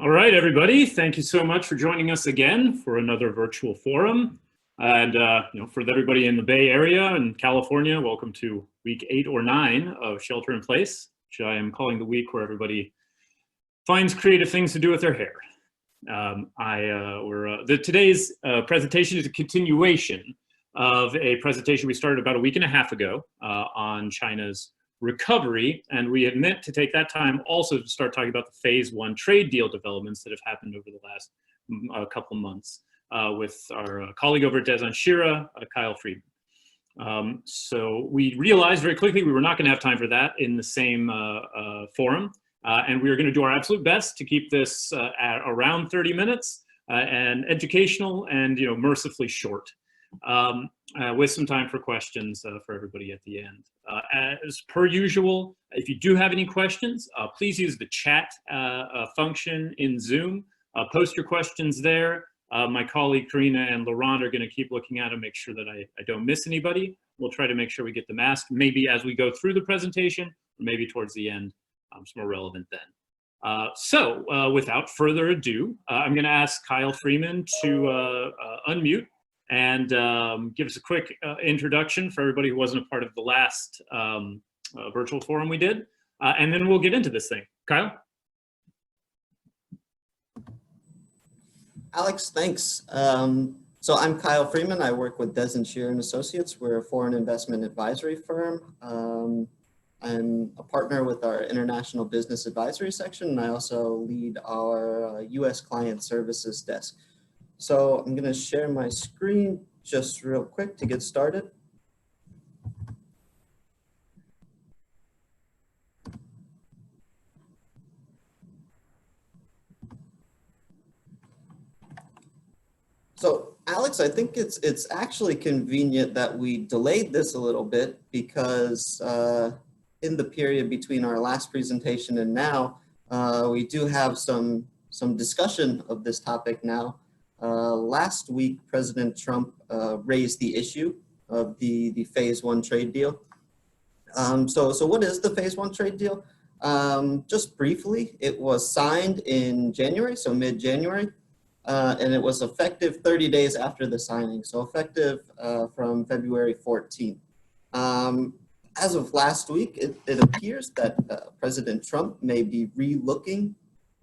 All right, everybody. Thank you so much for joining us again for another virtual forum. And for everybody in the Bay Area and California, welcome to week 8 or 9 of Shelter in Place, which I am calling the week where everybody finds creative things to do with their hair. Today's presentation is a continuation of a presentation we started about a week and a half ago on China's recovery, and we had meant to take that time also to start talking about the phase 1 trade deal developments that have happened over the last couple months with our colleague over at Dezan Shira, Kyle Freeman. So we realized very quickly we were not going to have time for that in the same forum, and we were going to do our absolute best to keep this at around 30 minutes and educational and mercifully short. With some time for questions for everybody at the end. As per usual, if you do have any questions, please use the chat function in Zoom. Post your questions there. My colleague Karina and Laurent are going to keep looking at them, make sure that I don't miss anybody. We'll try to make sure we get them asked, maybe as we go through the presentation, or maybe towards the end. It's more relevant then. So without further ado, I'm going to ask Kyle Freeman to unmute and give us a quick introduction for everybody who wasn't a part of the last virtual forum we did, and then we'll get into this thing. Kyle? Alex, thanks. So I'm Kyle Freeman. I work with Dezan Shira Associates. We're a foreign investment advisory firm. I'm a partner with our international business advisory section, and I also lead our U.S. client services desk. So I'm going to share my screen just real quick to get started. So Alex, I think it's actually convenient that we delayed this a little bit because in the period between our last presentation and now, we do have some discussion of this topic now. Last week, President Trump raised the issue of the phase 1 trade deal. So what is the phase 1 trade deal? Just briefly, it was signed in January, so mid-January, and it was effective 30 days after the signing, so effective from February 14th. As of last week, it appears that President Trump may be re-looking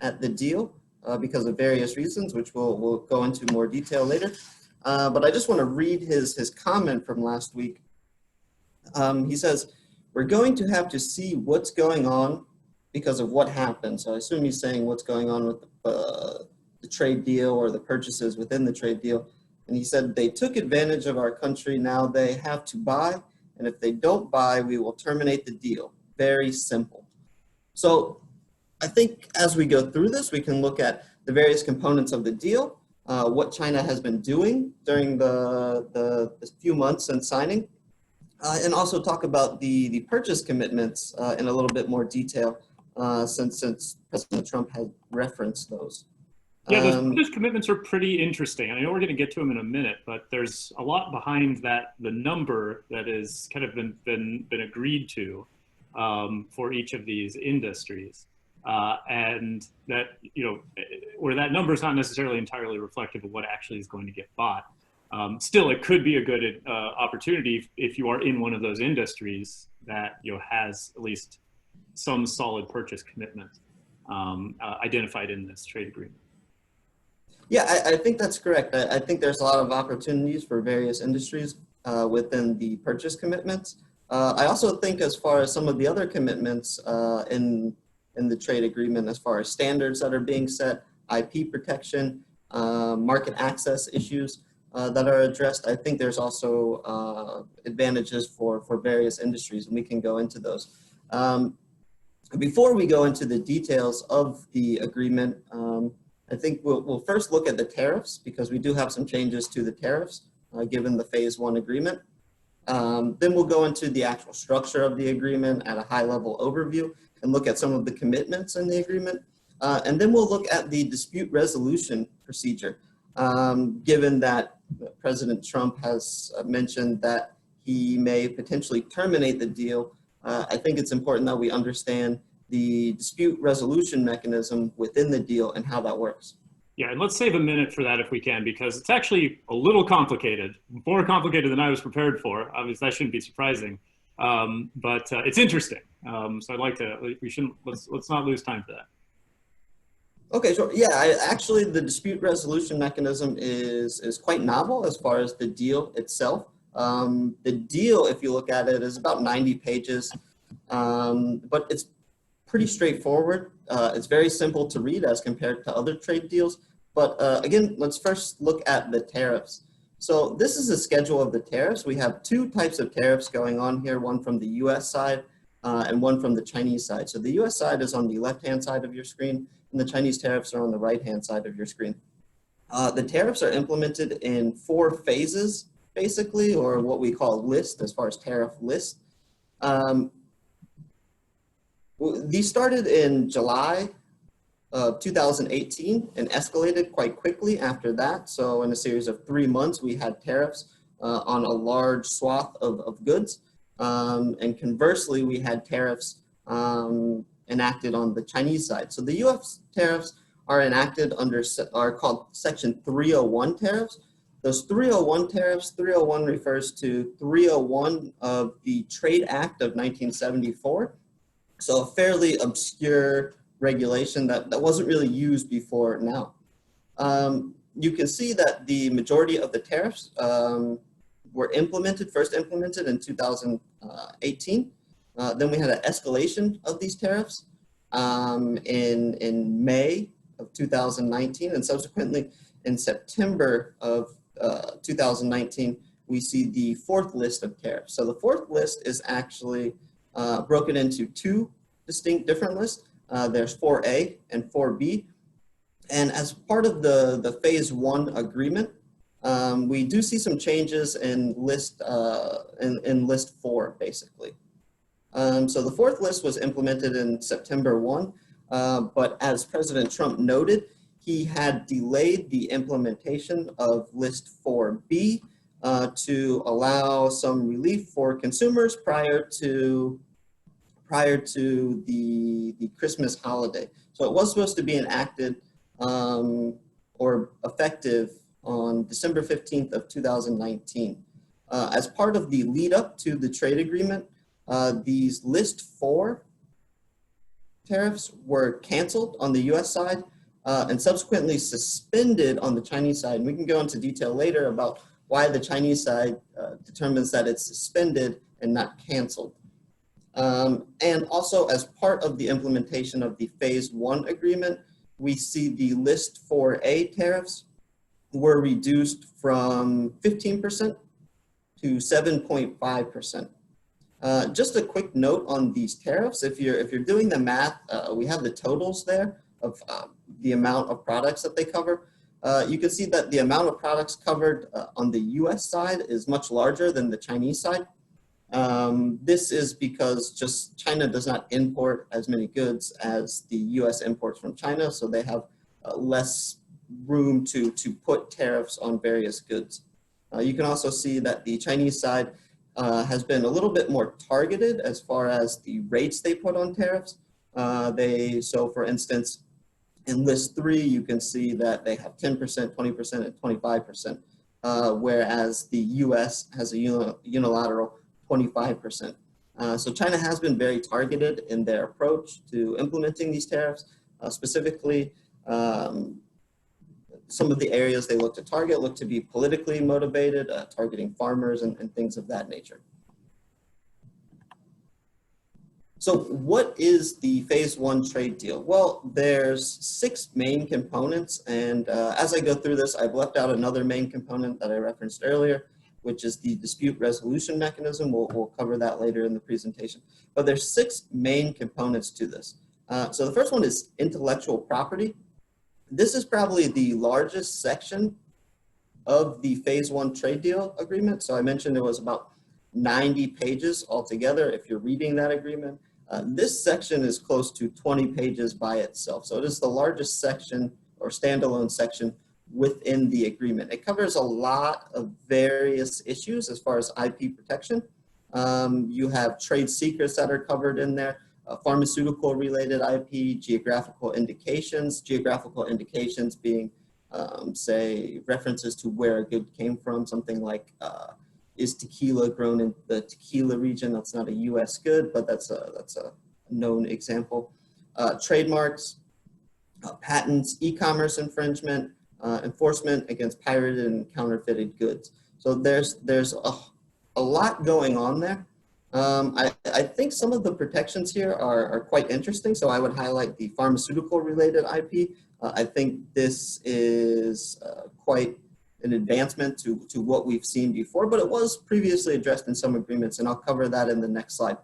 at the deal because of various reasons, which we'll go into more detail later. But I just want to read his comment from last week. He says, "We're going to have to see what's going on because of what happened." So I assume he's saying what's going on with the trade deal or the purchases within the trade deal. And he said, "They took advantage of our country. Now they have to buy. And if they don't buy, we will terminate the deal." Very simple. So I think as we go through this, we can look at the various components of the deal, what China has been doing during the few months since signing, and also talk about the purchase commitments in a little bit more detail since President Trump has referenced those. Yeah, those purchase commitments are pretty interesting. I know we're going to get to them in a minute, but there's a lot behind that, the number that is kind of been agreed to for each of these industries. And that, where that number is not necessarily entirely reflective of what actually is going to get bought. Still, it could be a good opportunity if you are in one of those industries that has at least some solid purchase commitment identified in this trade agreement. Yeah, I think that's correct. I think there's a lot of opportunities for various industries within the purchase commitments. I also think as far as some of the other commitments in the trade agreement, as far as standards that are being set, IP protection, market access issues that are addressed, I think there's also advantages for various industries, and we can go into those. Before we go into the details of the agreement, I think we'll first look at the tariffs, because we do have some changes to the tariffs given the phase 1 agreement. Then we'll go into the actual structure of the agreement at a high-level overview and look at some of the commitments in the agreement. And then we'll look at the dispute resolution procedure, given that President Trump has mentioned that he may potentially terminate the deal. I think it's important that we understand the dispute resolution mechanism within the deal and how that works. Yeah, and let's save a minute for that if we can, because it's actually a little complicated, more complicated than I was prepared for. Obviously, that shouldn't be surprising, but it's interesting. So I'd like to, let's not lose time for that. Okay, sure. Yeah, actually, the dispute resolution mechanism is quite novel as far as the deal itself. The deal, if you look at it, is about 90 pages, but it's pretty straightforward. It's very simple to read as compared to other trade deals. But again, let's first look at the tariffs. So this is a schedule of the tariffs. We have two types of tariffs going on here, one from the US side and one from the Chinese side. So the US side is on the left-hand side of your screen, and the Chinese tariffs are on the right-hand side of your screen. The tariffs are implemented in 4 phases, basically, or what we call list as far as tariff list. These started in July of 2018 and escalated quite quickly after that. So in a series of 3 months, we had tariffs on a large swath of goods. And conversely, we had tariffs enacted on the Chinese side. So the US tariffs are enacted are called Section 301 tariffs. Those 301 tariffs, 301 refers to 301 of the Trade Act of 1974. So a fairly obscure regulation that wasn't really used before now. You can see that the majority of the tariffs were first implemented in 2018. Then we had an escalation of these tariffs in May of 2019, and subsequently in September of 2019, we see the 4th list of tariffs. So the 4th list is actually broken into 2 distinct different lists. There's 4A and 4B. And as part of the phase 1 agreement, we do see some changes in list 4, basically. So the 4th list was implemented in September 1, but as President Trump noted, he had delayed the implementation of list 4B to allow some relief for consumers prior to the Christmas holiday. So it was supposed to be enacted or effective on December 15th of 2019. As part of the lead up to the trade agreement, these list 4 tariffs were canceled on the US side and subsequently suspended on the Chinese side. And we can go into detail later about why the Chinese side determines that it's suspended and not canceled. And also as part of the implementation of the phase 1 agreement, we see the list 4A tariffs were reduced from 15% to 7.5%. Just a quick note on these tariffs. If you're doing the math, we have the totals there of the amount of products that they cover. You can see that the amount of products covered on the US side is much larger than the Chinese side. This is because just China does not import as many goods as the US imports from China, so they have less room to put tariffs on various goods. You can also see that the Chinese side has been a little bit more targeted as far as the rates they put on tariffs. So for instance, in list 3, you can see that they have 10%, 20%, and 25%, whereas the US has a unilateral 25%. So China has been very targeted in their approach to implementing these tariffs. Specifically, some of the areas they look to target look to be politically motivated, targeting farmers and things of that nature. So what is the phase 1 trade deal? Well, there's 6 main components, and as I go through this, I've left out another main component that I referenced earlier, which is the dispute resolution mechanism. We'll cover that later in the presentation. But there's 6 main components to this. So the first one is intellectual property. This is probably the largest section of the phase 1 trade deal agreement. So I mentioned it was about 90 pages altogether if you're reading that agreement. This section is close to 20 pages by itself. So it is the largest section or standalone section within the agreement. It covers a lot of various issues as far as IP protection. You have trade secrets that are covered in there. pharmaceutical related IP, geographical indications being, say, references to where a good came from, something like, is tequila grown in the tequila region? That's not a US good, but that's a known example. Trademarks, patents, e-commerce infringement, enforcement against pirated and counterfeited goods. So there's a lot going on there. I think some of the protections here are quite interesting. So I would highlight the pharmaceutical related IP. I think this is quite an advancement to what we've seen before, but it was previously addressed in some agreements, and I'll cover that in the next slide.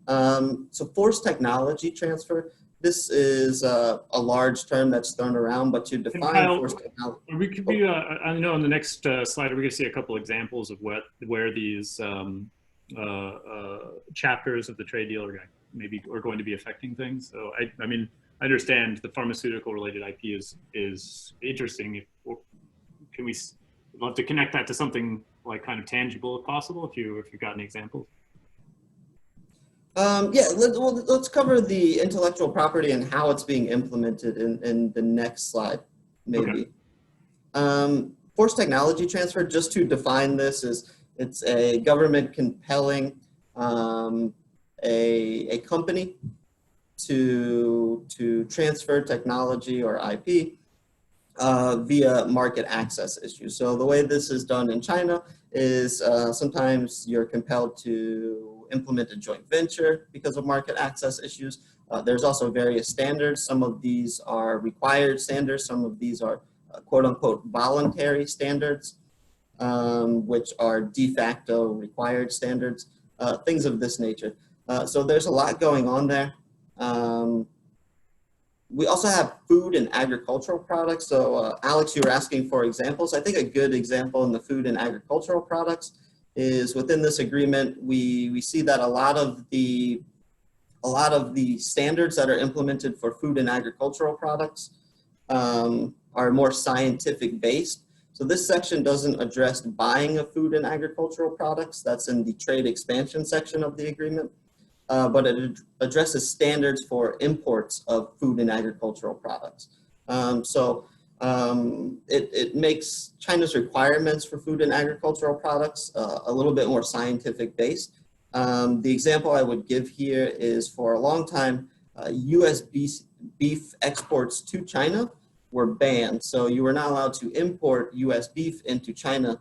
So forced technology transfer. This is a large term that's thrown around, but to define forced technology. We could be, I know on the next slide, we're going to see a couple examples of where these chapters of the trade deal are going to be affecting things. So I mean, I understand the pharmaceutical related IP is interesting. Can we love to connect that to something like kind of tangible if possible, if you've got any examples? Yeah, let's cover the intellectual property and how it's being implemented in the next slide, maybe. Okay. Forced technology transfer, just to define this, it's a government compelling a company to transfer technology or IP via market access issues. So the way this is done in China is sometimes you're compelled to implement a joint venture because of market access issues. There's also various standards. Some of these are required standards. Some of these are quote unquote voluntary standards, which are de facto required standards, things of this nature. So there's a lot going on there. We also have food and agricultural products. So Alex, you were asking for examples. I think a good example in the food and agricultural products is within this agreement, we see that a lot of the standards that are implemented for food and agricultural products are more scientific based. So this section doesn't address buying of food and agricultural products. That's in the trade expansion section of the agreement. But it addresses standards for imports of food and agricultural products. It makes China's requirements for food and agricultural products a little bit more scientific based. The example I would give here is for a long time, US beef exports to China were banned. So you were not allowed to import US beef into China.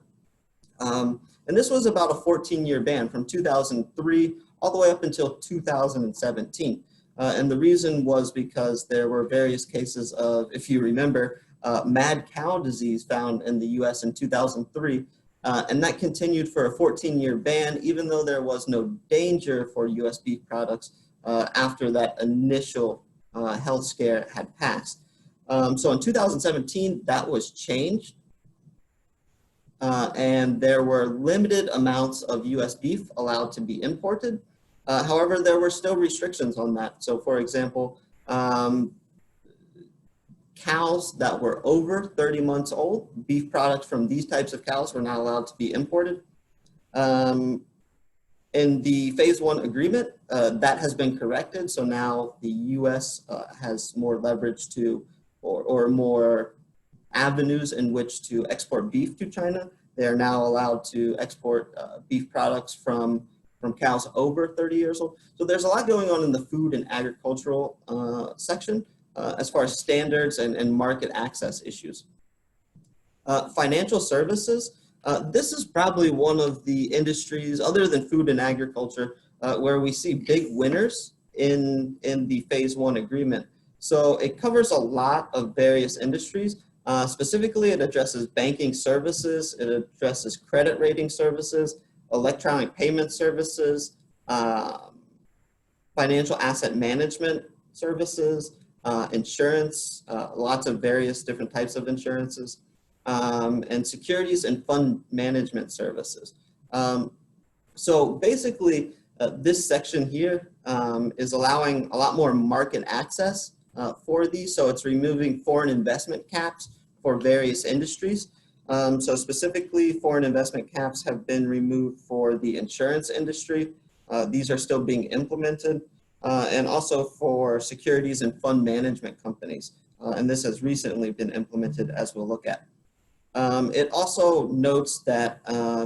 And this was about a 14-year ban from 2003 all the way up until 2017. And the reason was because there were various cases of, if you remember, mad cow disease found in the US in 2003. And that continued for a 14-year ban, even though there was no danger for US beef products after that initial health scare had passed. So in 2017, that was changed. And there were limited amounts of US beef allowed to be imported. However, there were still restrictions on that. So for example, cows that were over 30 months old, beef products from these types of cows were not allowed to be imported. In the phase one agreement, that has been corrected. So now the US has more leverage to, or more avenues in which to export beef to China. They are now allowed to export beef products from cows over 30 years old. So there's a lot going on in the food and agricultural section as far as standards and market access issues. Financial services, this is probably one of the industries other than food and agriculture where we see big winners in the phase one agreement. So it covers a lot of various industries. Specifically, it addresses banking services, it addresses credit rating services, electronic payment services, financial asset management services, insurance, lots of various different types of insurances, and securities and fund management services. So basically, this section here is allowing a lot more market access for these. So it's removing foreign investment caps for various industries. So specifically, foreign investment caps have been removed for the insurance industry. These are still being implemented. and also for securities and fund management companies. And this has recently been implemented, as we'll look at. It also notes that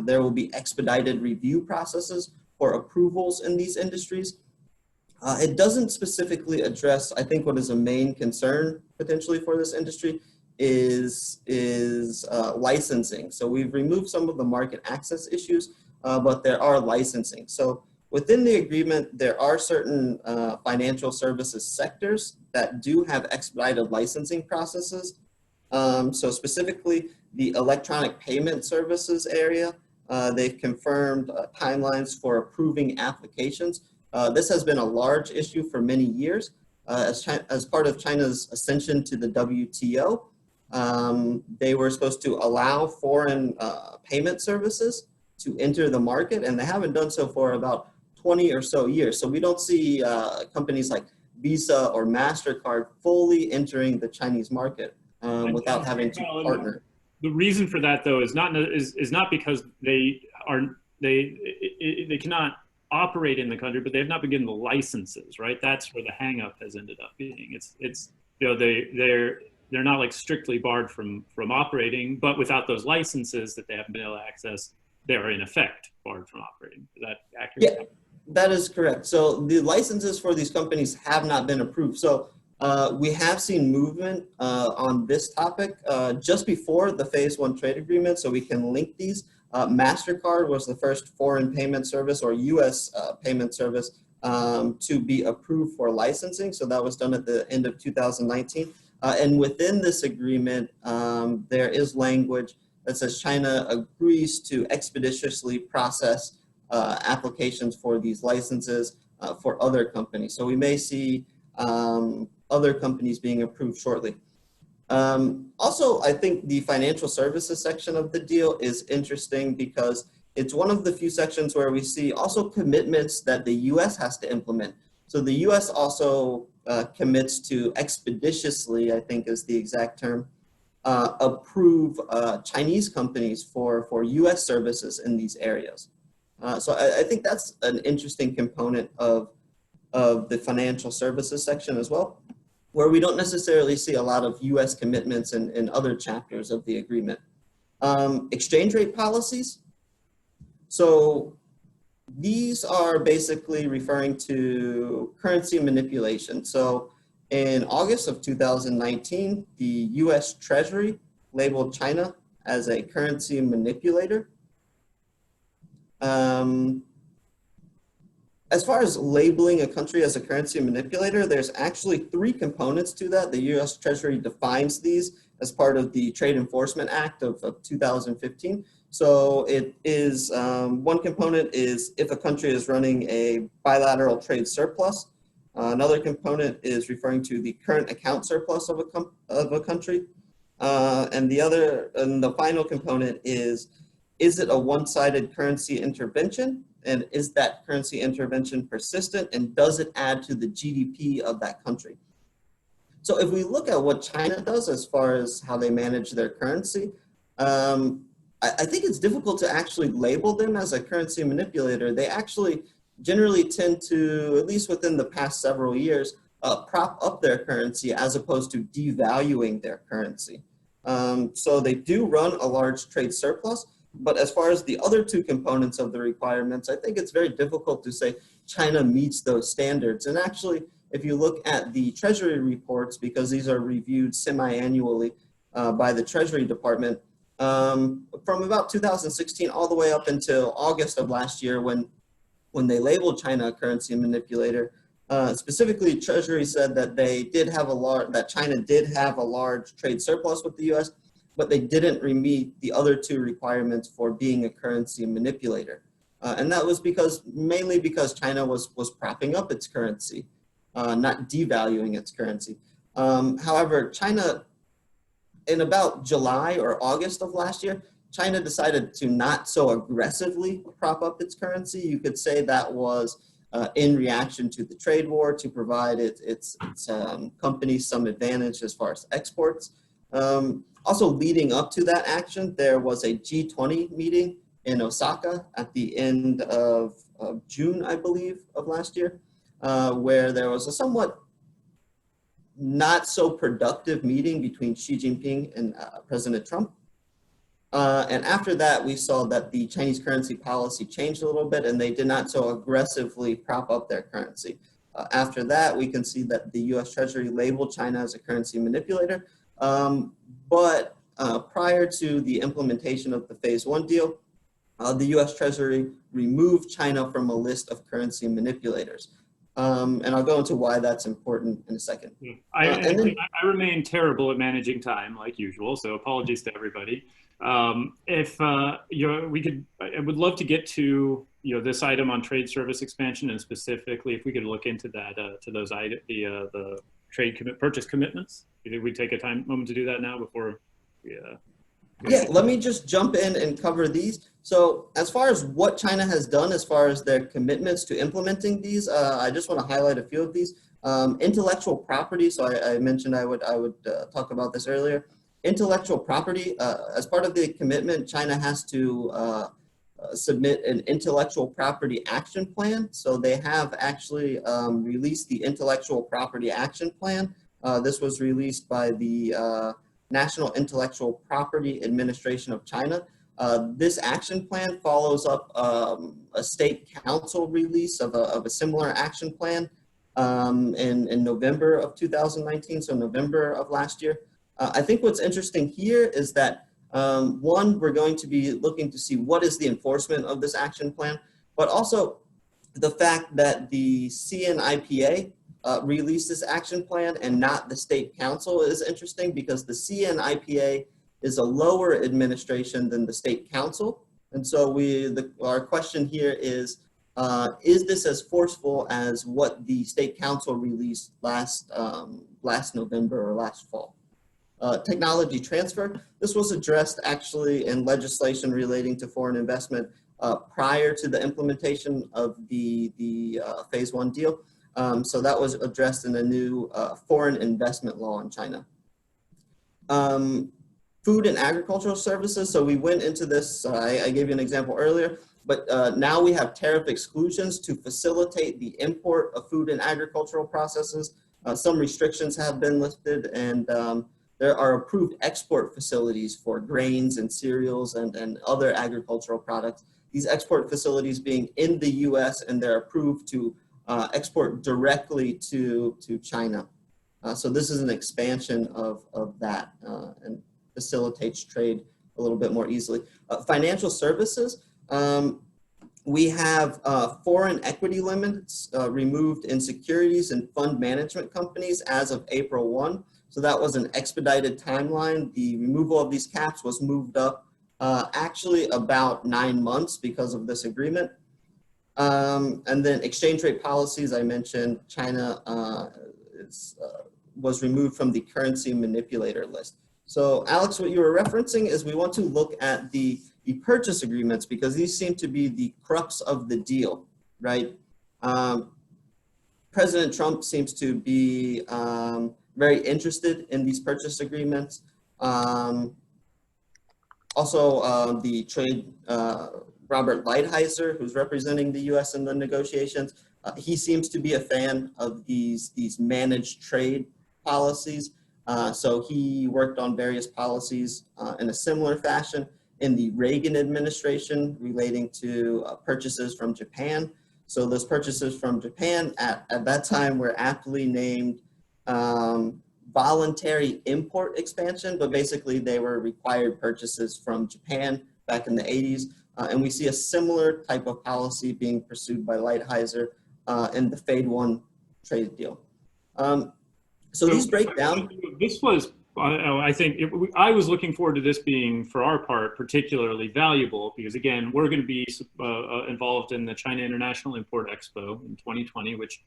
there will be expedited review processes for approvals in these industries. It doesn't specifically address, I think, what is a main concern potentially for this industry is licensing. So we've removed some of the market access issues, but there are licensing. So within the agreement, there are certain financial services sectors that do have expedited licensing processes. So specifically, the electronic payment services area, they've confirmed timelines for approving applications. This has been a large issue for many years as part of China's ascension to the WTO. They were supposed to allow foreign payment services to enter the market, and they haven't done so for about 20 or so years. So we don't see companies like Visa or MasterCard fully entering the Chinese market without having to partner. The reason for that, though, is not because they cannot operate in the country, but they have not been given the licenses, right? That's where the hang-up has ended up being. It's you know, they're not like strictly barred from operating, but without those licenses that they haven't been able to access, they are in effect barred from operating. Is that accurate? Yeah, that is correct. So the licenses for these companies have not been approved. So we have seen movement on this topic just before the Phase 1 trade agreement, so we can link these. MasterCard was the first foreign payment service or U.S. Payment service to be approved for licensing. So that was done at the end of 2019. And within this agreement, there is language that says China agrees to expeditiously process applications for these licenses for other companies. So we may see other companies being approved shortly. Also, I think the financial services section of the deal is interesting because it's one of the few sections where we see also commitments that the U.S. has to implement. So the U.S. also commits to expeditiously, I think is the exact term, approve Chinese companies for U.S. services in these areas. So I think that's an interesting component of the financial services section as well, where we don't necessarily see a lot of U.S. commitments in other chapters of the agreement. Exchange rate policies. So these are basically referring to currency manipulation. So in August of 2019, the U.S. Treasury labeled China as a currency manipulator. As far as labeling a country as a currency manipulator, there's actually three components to that. The U.S. Treasury defines these as part of the Trade Enforcement Act of 2015. So it is, one component is if a country is running a bilateral trade surplus. Another component is referring to the current account surplus of a country. And the final component is it a one-sided currency intervention? And is that currency intervention persistent, and does it add to the GDP of that country? So if we look at what China does as far as how they manage their currency, I think it's difficult to actually label them as a currency manipulator. They actually generally tend to, at least within the past several years, prop up their currency as opposed to devaluing their currency. So they do run a large trade surplus. But as far as the other two components of the requirements, I think it's very difficult to say China meets those standards. And actually, if you look at the Treasury reports, because these are reviewed semi-annually by the Treasury Department, from about 2016 all the way up until August of last year when they labeled China a currency manipulator, specifically Treasury said that that China did have a large trade surplus with the U.S., but they didn't meet the other two requirements for being a currency manipulator. And that was mainly because China was propping up its currency, not devaluing its currency. However, China, in about July or August of last year, China decided to not so aggressively prop up its currency. You could say that was in reaction to the trade war to provide its companies some advantage as far as exports. Also leading up to that action, there was a G20 meeting in Osaka at the end of June, I believe, of last year. where there was a somewhat not so productive meeting between Xi Jinping and President Trump. And after that, we saw that the Chinese currency policy changed a little bit, and they did not so aggressively prop up their currency. After that, we can see that the US Treasury labeled China as a currency manipulator. But prior to the implementation of the Phase 1 deal, the US Treasury removed China from a list of currency manipulators. And I'll go into why that's important in a second. I remain terrible at managing time, like usual, so apologies to everybody. If I would love to get to this item on trade service expansion, and specifically if we could look into that to those the trade purchase commitments. Do you think we take a moment to do that now before? Yeah, let me just jump in and cover these. So as far as what China has done, as far as their commitments to implementing these, I just want to highlight a few of these. Intellectual property. So I mentioned I would talk about this earlier. Intellectual property, as part of the commitment, China has to submit an intellectual property action plan. So they have actually released the intellectual property action plan. This was released by the National Intellectual Property Administration of China. This action plan follows up a state council release of a similar action plan in November of 2019, so November of last year. I think what's interesting here is that one, we're going to be looking to see what is the enforcement of this action plan, but also the fact that the CNIPA released this action plan and not the state council is interesting, because the CNIPA is a lower administration than the state council. And so our question here is this as forceful as what the state council released last November or last fall? Technology transfer. This was addressed actually in legislation relating to foreign investment prior to the implementation of the Phase 1 deal. So that was addressed in a new foreign investment law in China. Food and agricultural services. So we went into this, I gave you an example earlier, but now we have tariff exclusions to facilitate the import of food and agricultural processes. Some restrictions have been lifted, and there are approved export facilities for grains and cereals and other agricultural products. These export facilities being in the US, and they're approved to export directly to China. So this is an expansion of that and facilitates trade a little bit more easily. Financial services, we have foreign equity limits removed in securities and fund management companies as of April 1. So that was an expedited timeline. The removal of these caps was moved up actually about 9 months because of this agreement. And then exchange rate policies, I mentioned China was removed from the currency manipulator list. So Alex, what you were referencing is we want to look at the purchase agreements, because these seem to be the crux of the deal, right? President Trump seems to be very interested in these purchase agreements. Also, the trade, Robert Lighthizer, who's representing the US in the negotiations, he seems to be a fan of these managed trade policies. So he worked on various policies in a similar fashion in the Reagan administration relating to purchases from Japan. So those purchases from Japan at that time were aptly named voluntary import expansion, but basically they were required purchases from Japan back in the 80s. And we see a similar type of policy being pursued by Lighthizer in the Phase 1 trade deal. So these break down. This was, I think, I was looking forward to this being, for our part, particularly valuable, because again, we're going to be involved in the China International Import Expo in 2020, which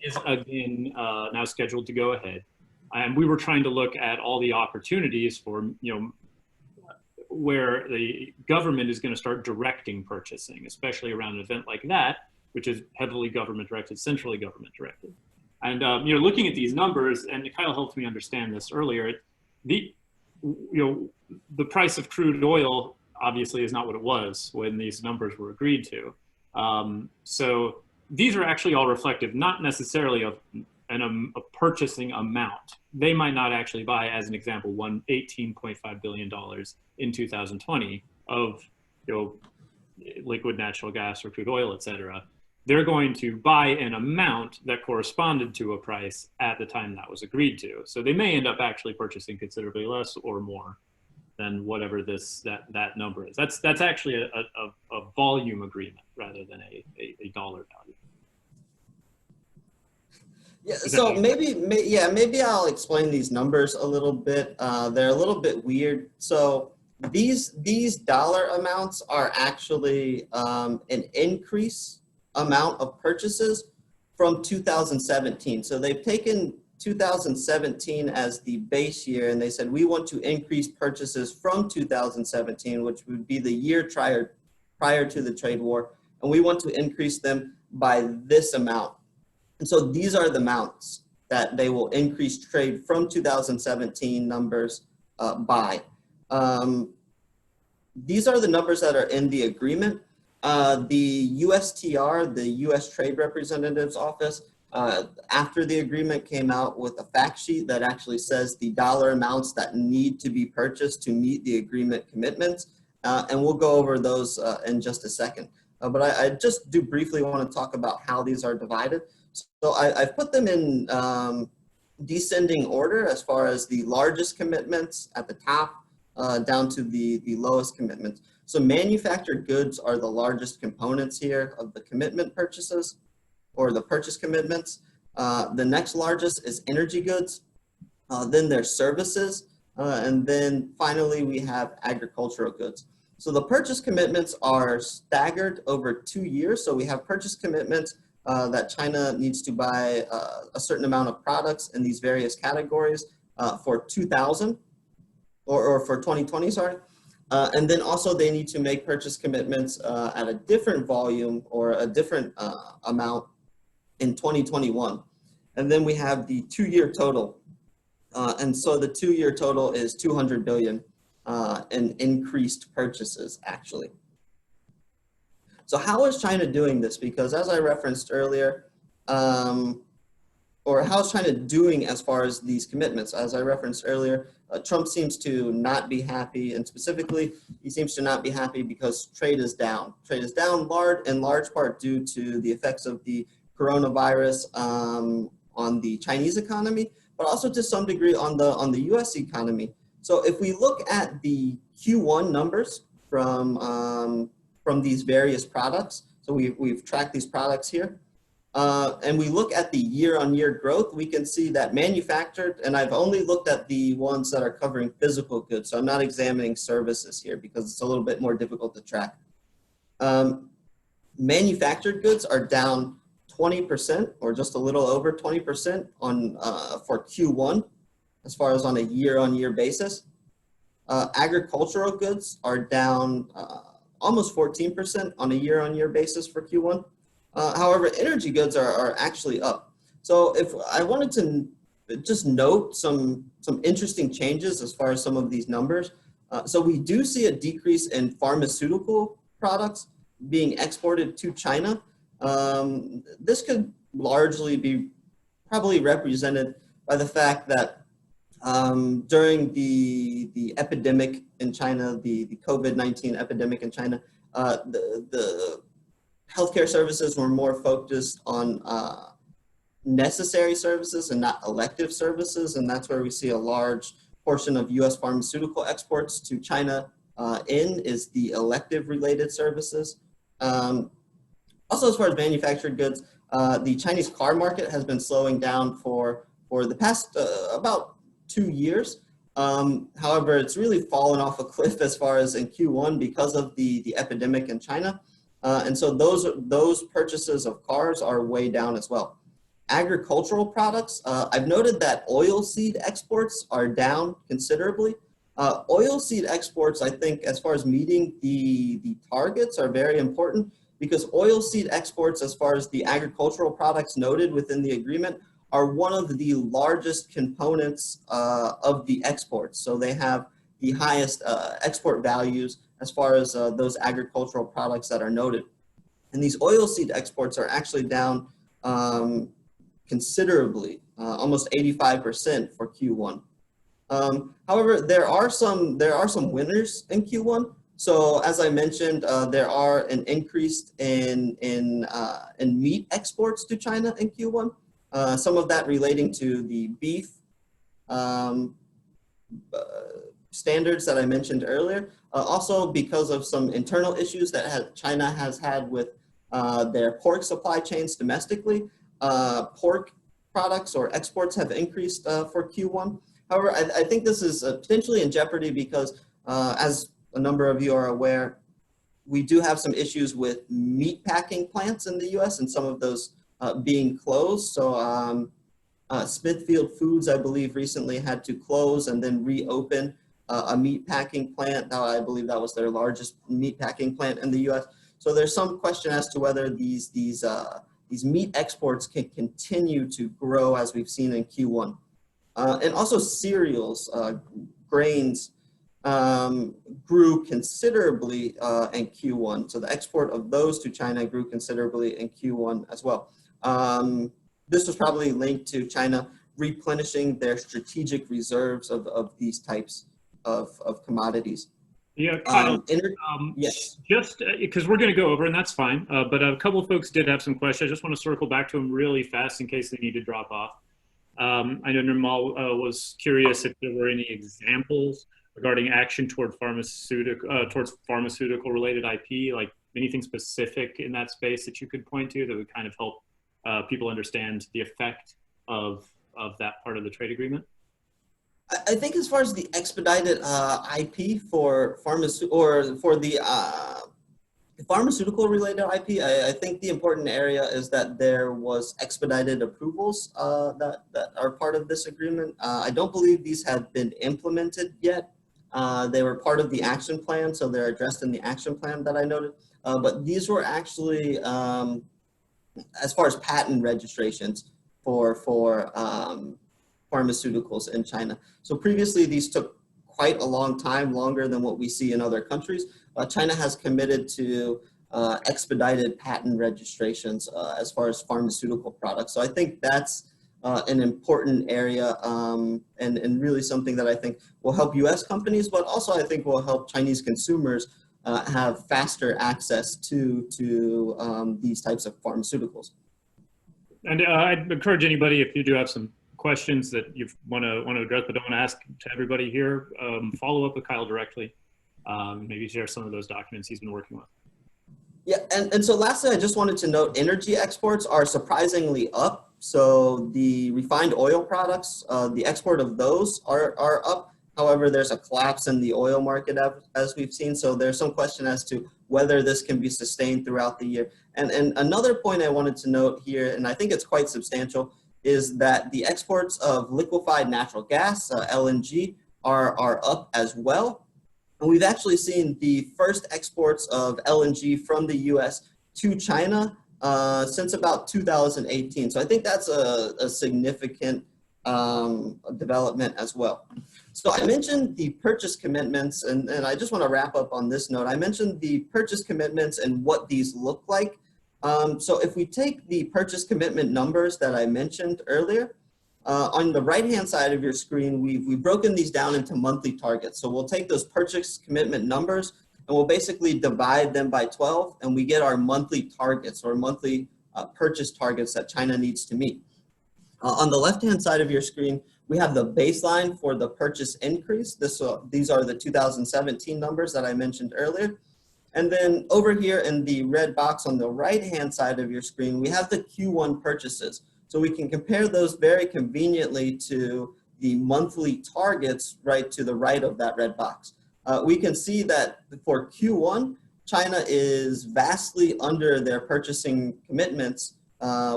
is again now scheduled to go ahead. And we were trying to look at all the opportunities for, where the government is going to start directing purchasing, especially around an event like that, which is heavily government directed, centrally government directed. And looking at these numbers, and Kyle helped me understand this earlier, the price of crude oil obviously is not what it was when these numbers were agreed to. So these are actually all reflective, not necessarily of a purchasing amount. They might not actually buy, as an example, $18.5 billion in 2020 of, liquid natural gas or crude oil, et cetera. They're going to buy an amount that corresponded to a price at the time that was agreed to. So they may end up actually purchasing considerably less or more than whatever that number is. That's actually a volume agreement rather than a dollar value. Yeah, so maybe I'll explain these numbers a little bit. They're a little bit weird. So these dollar amounts are actually an increase amount of purchases from 2017. So they've taken 2017 as the base year, and they said we want to increase purchases from 2017, which would be the year prior to the trade war, and we want to increase them by this amount. And so these are the amounts that they will increase trade from 2017 numbers by. These are the numbers that are in the agreement. The USTR, the U.S. Trade Representative's Office, after the agreement came out with a fact sheet that actually says the dollar amounts that need to be purchased to meet the agreement commitments. And we'll go over those in just a second. But I just do briefly want to talk about how these are divided. So I've put them in descending order as far as the largest commitments at the top down to the lowest commitments. So manufactured goods are the largest components here of the commitment purchases or the purchase commitments. The next largest is energy goods. Then there's services. And then finally, we have agricultural goods. So the purchase commitments are staggered over 2 years. So we have purchase commitments that China needs to buy a certain amount of products in these various categories for 2000 or for 2020, sorry. And then also they need to make purchase commitments at a different volume or a different amount in 2021. And then we have the 2-year total. And so the 2-year total is 200 billion in increased purchases, actually. So how is China doing this? Because as I referenced earlier, or how is China doing as far as these commitments? As I referenced earlier, Trump seems to not be happy, and specifically, he seems to not be happy because trade is down. Trade is down in large part due to the effects of the coronavirus on the Chinese economy, but also to some degree on the U.S. economy. So if we look at the Q1 numbers from these various products, so we've tracked these products here, and we look at the year-on-year growth, we can see that manufactured, and I've only looked at the ones that are covering physical goods, so I'm not examining services here because it's a little bit more difficult to track. Manufactured goods are down 20% or just a little over 20% for Q1 as far as on a year-on-year basis. Agricultural goods are down almost 14% on a year-on-year basis for Q1. However, energy goods are actually up. So if I wanted to just note some interesting changes as far as some of these numbers. So we do see a decrease in pharmaceutical products being exported to China. This could largely be probably represented by the fact that during the epidemic in China, the COVID-19 epidemic in China, the healthcare services were more focused on necessary services and not elective services, and that's where we see a large portion of U.S. pharmaceutical exports to China is the elective related services. Also, as far as manufactured goods, the Chinese car market has been slowing down for the past about 2 years. However, it's really fallen off a cliff as far as in Q1 because of the epidemic in China. And so those purchases of cars are way down as well. Agricultural products, I've noted that oilseed exports are down considerably. Oilseed exports, I think, as far as meeting the targets are very important because oilseed exports, as far as the agricultural products noted within the agreement, are one of the largest components of the exports. So they have the highest export values as far as those agricultural products that are noted. And these oilseed exports are actually down considerably, almost 85% for Q1. However, there are some winners in Q1. So as I mentioned, there are an increase in meat exports to China in Q1. Some of that relating to the beef um, standards that I mentioned earlier. Also because of some internal issues that China has had with their pork supply chains domestically. Pork products or exports have increased for Q1. However, I think this is potentially in jeopardy because as a number of you are aware, we do have some issues with meat packing plants in the US and some of those being closed. So Smithfield Foods, I believe, recently had to close and then reopen a meat packing plant. Now, I believe that was their largest meat packing plant in the US. So there's some question as to whether these meat exports can continue to grow as we've seen in Q1. And also cereals, grains grew considerably in Q1. So the export of those to China grew considerably in Q1 as well. This was probably linked to China replenishing their strategic reserves of these types of commodities. Yeah, Kyle, yes. Just because we're going to go over, and that's fine, but a couple of folks did have some questions. I just want to circle back to them really fast in case they need to drop off. I know Nirmal was curious if there were any examples regarding action towards pharmaceutical related IP, like anything specific in that space that you could point to that would kind of help people understand the effect of that part of the trade agreement? I think as far as the expedited IP for the pharmaceutical related IP, I think the important area is that there was expedited approvals that are part of this agreement. I don't believe these have been implemented yet. They were part of the action plan, so they're addressed in the action plan that I noted. But these were actually, as far as patent registrations for pharmaceuticals in China. So previously, these took quite a long time, longer than what we see in other countries. China has committed to expedited patent registrations as far as pharmaceutical products. So I think that's an important area and really something that I think will help US companies, but also I think will help Chinese consumers have faster access to these types of pharmaceuticals. And I'd encourage anybody, if you do have some questions that you want to address but don't want to ask to everybody here, follow up with Kyle directly. Maybe share some of those documents he's been working with. Yeah, and so lastly, I just wanted to note energy exports are surprisingly up. So the refined oil products, the export of those are up. However, there's a collapse in the oil market as we've seen. So there's some question as to whether this can be sustained throughout the year. And another point I wanted to note here, and I think it's quite substantial, is that the exports of liquefied natural gas, LNG, are up as well. And we've actually seen the first exports of LNG from the US to China since about 2018. So I think that's a significant development as well. So I mentioned the purchase commitments, and I just want to wrap up on this note. I mentioned the purchase commitments and what these look like. So if we take the purchase commitment numbers that I mentioned earlier, on the right-hand side of your screen, we've broken these down into monthly targets. So we'll take those purchase commitment numbers and we'll basically divide them by 12, and we get our monthly targets or monthly purchase targets that China needs to meet. On the left-hand side of your screen, we have the baseline for the purchase increase. These are the 2017 numbers that I mentioned earlier. And then over here in the red box on the right-hand side of your screen, we have the Q1 purchases. So we can compare those very conveniently to the monthly targets right to the right of that red box. We can see that for Q1, China is vastly under their purchasing commitments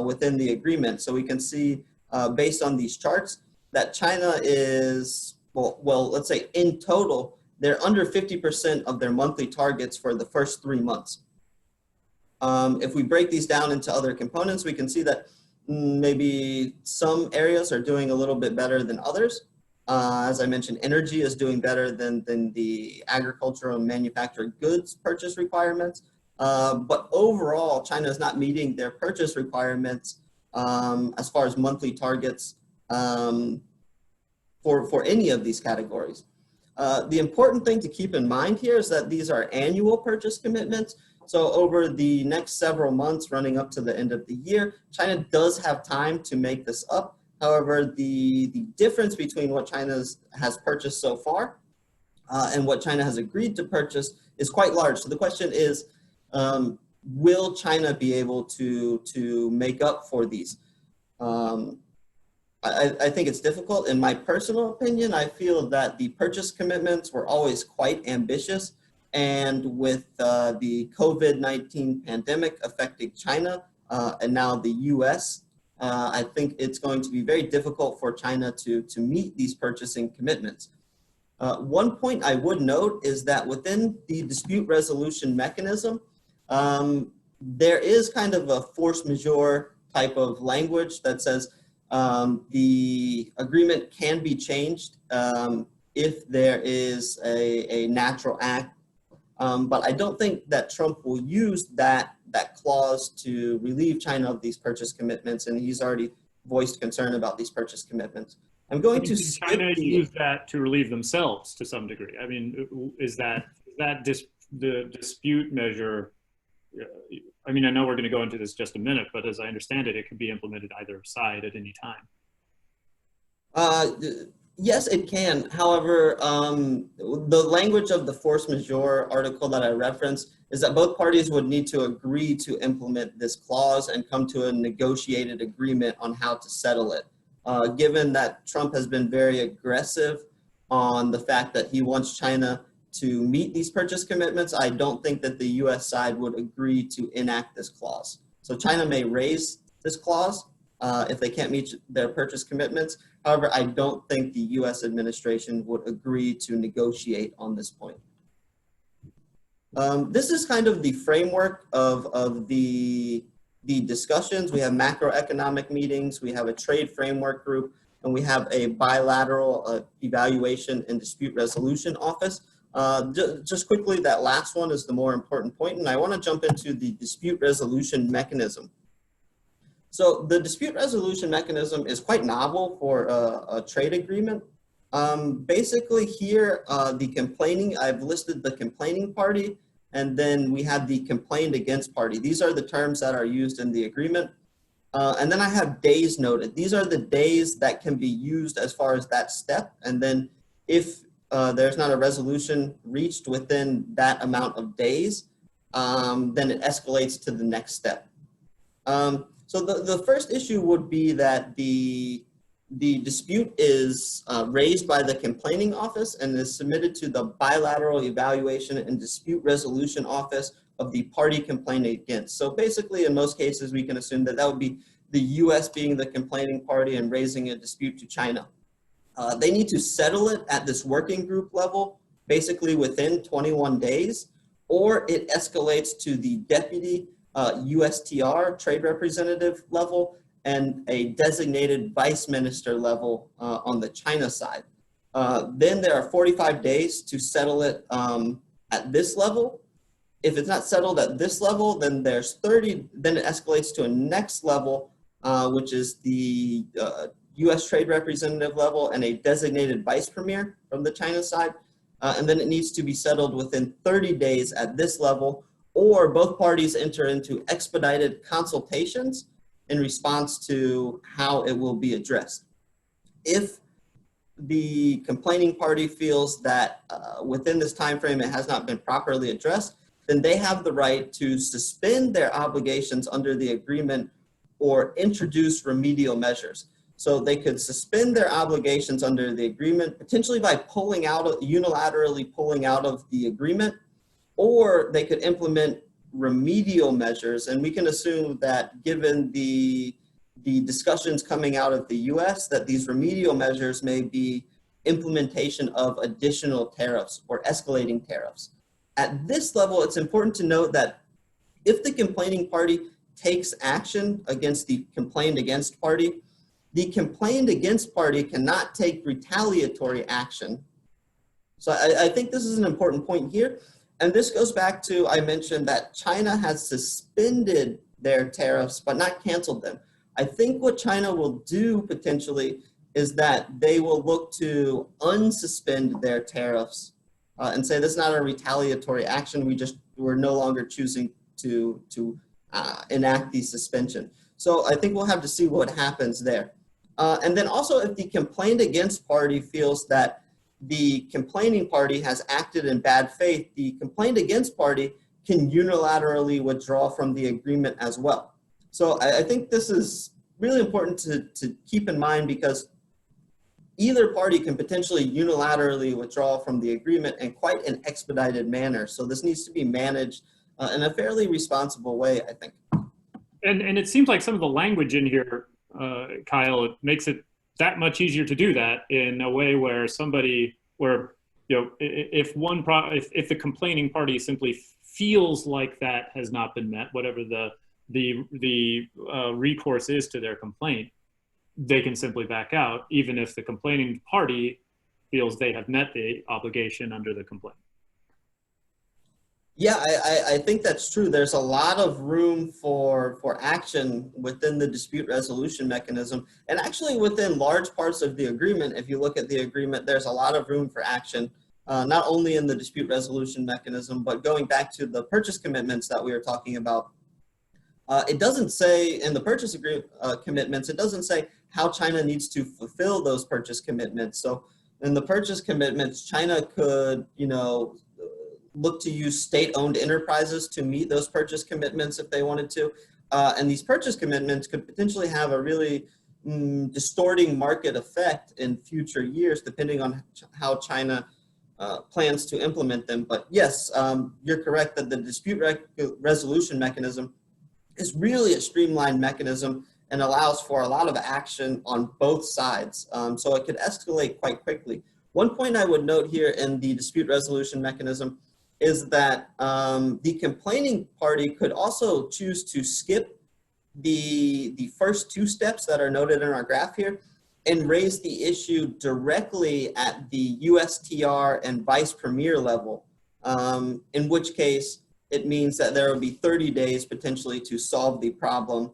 within the agreement. So we can see based on these charts that China is, well, let's say in total, they're under 50% of their monthly targets for the first 3 months. If we break these down into other components, we can see that maybe some areas are doing a little bit better than others. As I mentioned, energy is doing better than the agricultural and manufactured goods purchase requirements. But overall, China is not meeting their purchase requirements as far as monthly targets for any of these categories. The important thing to keep in mind here is that these are annual purchase commitments. So over the next several months running up to the end of the year, China does have time to make this up. However, the difference between what China has purchased so far and what China has agreed to purchase is quite large. So the question is, will China be able to make up for these? I think it's difficult. In my personal opinion, I feel that the purchase commitments were always quite ambitious. And with the COVID-19 pandemic affecting China and now the US, I think it's going to be very difficult for China to meet these purchasing commitments. One point I would note is that within the dispute resolution mechanism, there is kind of a force majeure type of language that says the agreement can be changed if there is a natural act. But I don't think that Trump will use that clause to relieve China of these purchase commitments, and he's already voiced concern about these purchase commitments. I'm going to skip China use that to relieve themselves to some degree. I mean, is that the dispute measure? I mean, I know we're going to go into this just a minute, but as I understand it, it could be implemented either side at any time. Yes, it can. However, the language of the force majeure article that I referenced is that both parties would need to agree to implement this clause and come to a negotiated agreement on how to settle it. Given that Trump has been very aggressive on the fact that he wants China to meet these purchase commitments, I don't think that the US side would agree to enact this clause. So China may raise this clause if they can't meet their purchase commitments. However, I don't think the US administration would agree to negotiate on this point. This is kind of the framework of the discussions. We have macroeconomic meetings, we have a trade framework group, and we have a bilateral evaluation and dispute resolution office. Just quickly, that last one is the more important point, and I want to jump into the dispute resolution mechanism. So the dispute resolution mechanism is quite novel for a trade agreement. Basically here, I've listed the complaining party, and then we have the complained against party. These are the terms that are used in the agreement. And then I have days noted. These are the days that can be used as far as that step. And then if there's not a resolution reached within that amount of days, then it escalates to the next step. So the first issue would be that the dispute is raised by the complaining office and is submitted to the bilateral evaluation and dispute resolution office of the party complaining against. So basically, in most cases, we can assume that that would be the US being the complaining party and raising a dispute to China. They need to settle it at this working group level, basically within 21 days, or it escalates to the deputy USTR trade representative level and a designated vice minister level on the China side. Then there are 45 days to settle it at this level. If it's not settled at this level, then there's 30, then it escalates to a next level, which is the US trade representative level and a designated vice premier from the China side. And then it needs to be settled within 30 days at this level, or both parties enter into expedited consultations in response to how it will be addressed. If the complaining party feels that within this time frame it has not been properly addressed, then they have the right to suspend their obligations under the agreement or introduce remedial measures. So they could suspend their obligations under the agreement, potentially by unilaterally pulling out of the agreement, or they could implement remedial measures. And we can assume that given the discussions coming out of the US, that these remedial measures may be implementation of additional tariffs or escalating tariffs. At this level, it's important to note that if the complaining party takes action against the complained against party, the complained against party cannot take retaliatory action. So I think this is an important point here. And this goes back to, I mentioned that China has suspended their tariffs, but not canceled them. I think what China will do potentially is that they will look to unsuspend their tariffs and say this is not a retaliatory action. We're no longer choosing to enact the suspension. So I think we'll have to see what happens there. And then also, if the complained against party feels that the complaining party has acted in bad faith, the complained against party can unilaterally withdraw from the agreement as well. So I think this is really important to keep in mind, because either party can potentially unilaterally withdraw from the agreement in quite an expedited manner. So this needs to be managed in a fairly responsible way, I think. And it seems like some of the language in here, Kyle, it makes it that much easier to do that in a way where if the complaining party simply feels like that has not been met, whatever the recourse is to their complaint, they can simply back out, even if the complaining party feels they have met the obligation under the complaint. Yeah, I think that's true. There's a lot of room for action within the dispute resolution mechanism, and actually within large parts of the agreement. If you look at the agreement, there's a lot of room for action, not only in the dispute resolution mechanism, but going back to the purchase commitments that we were talking about. It doesn't say in the purchase commitments, it doesn't say how China needs to fulfill those purchase commitments. So in the purchase commitments, China could, look to use state-owned enterprises to meet those purchase commitments if they wanted to. And these purchase commitments could potentially have a really distorting market effect in future years, depending on how China plans to implement them. But yes, you're correct that the dispute resolution mechanism is really a streamlined mechanism and allows for a lot of action on both sides. So it could escalate quite quickly. One point I would note here in the dispute resolution mechanism is that the complaining party could also choose to skip the first two steps that are noted in our graph here and raise the issue directly at the USTR and vice premier level, in which case it means that there will be 30 days potentially to solve the problem,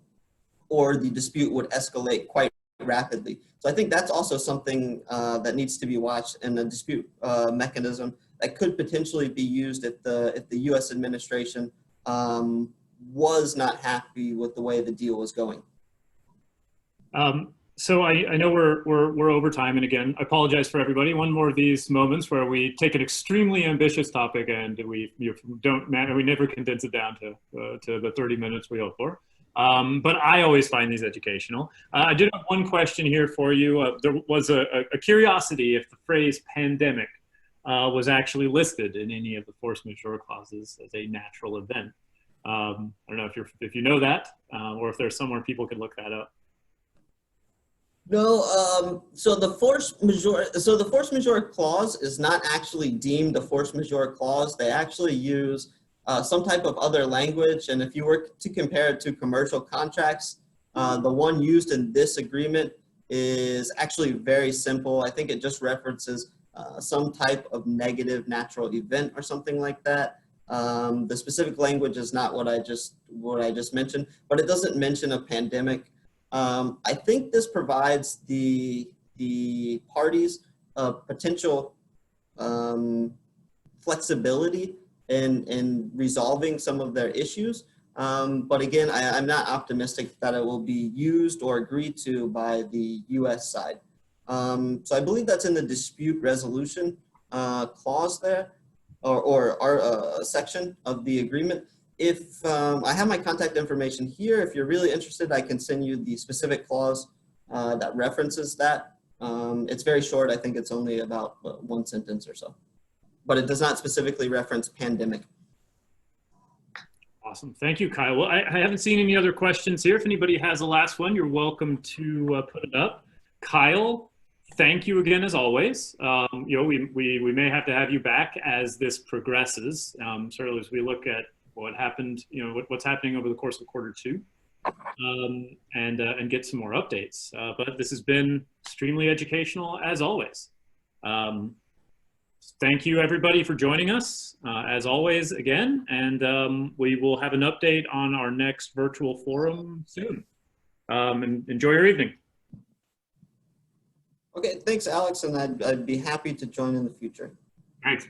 or the dispute would escalate quite rapidly. So I think that's also something that needs to be watched in the dispute mechanism that could potentially be used if the U.S. administration was not happy with the way the deal was going. So I know we're over time, and again, I apologize for everybody. One more of these moments where we take an extremely ambitious topic and we never condense it down to the 30 minutes we hope for. But I always find these educational. I did have one question here for you. There was a curiosity if the phrase pandemic was actually listed in any of the force majeure clauses as a natural event. I don't know if you know that, or if there's somewhere people could look that up. No, so the force majeure clause is not actually deemed a force majeure clause. They actually use some type of other language, and if you were to compare it to commercial contracts, the one used in this agreement is actually very simple. I think it just references some type of negative natural event or something like that. The specific language is not what I just mentioned, but it doesn't mention a pandemic. I think this provides the parties potential flexibility in resolving some of their issues. But again, I'm not optimistic that it will be used or agreed to by the US side. So I believe that's in the dispute resolution clause there, or our section of the agreement. If I have my contact information here, if you're really interested, I can send you the specific clause that references that. It's very short. I think it's only about one sentence or so, but it does not specifically reference pandemic. Awesome. Thank you, Kyle. Well, I haven't seen any other questions here. If anybody has a last one, you're welcome to put it up. Kyle, thank you again, as always. We may have to have you back as this progresses, certainly as we look at what happened, what's happening over the course of quarter two, and get some more updates. But this has been extremely educational, as always. Thank you, everybody, for joining us, as always, again, and we will have an update on our next virtual forum soon. And enjoy your evening. Okay, thanks, Alex, and I'd be happy to join in the future. Thanks.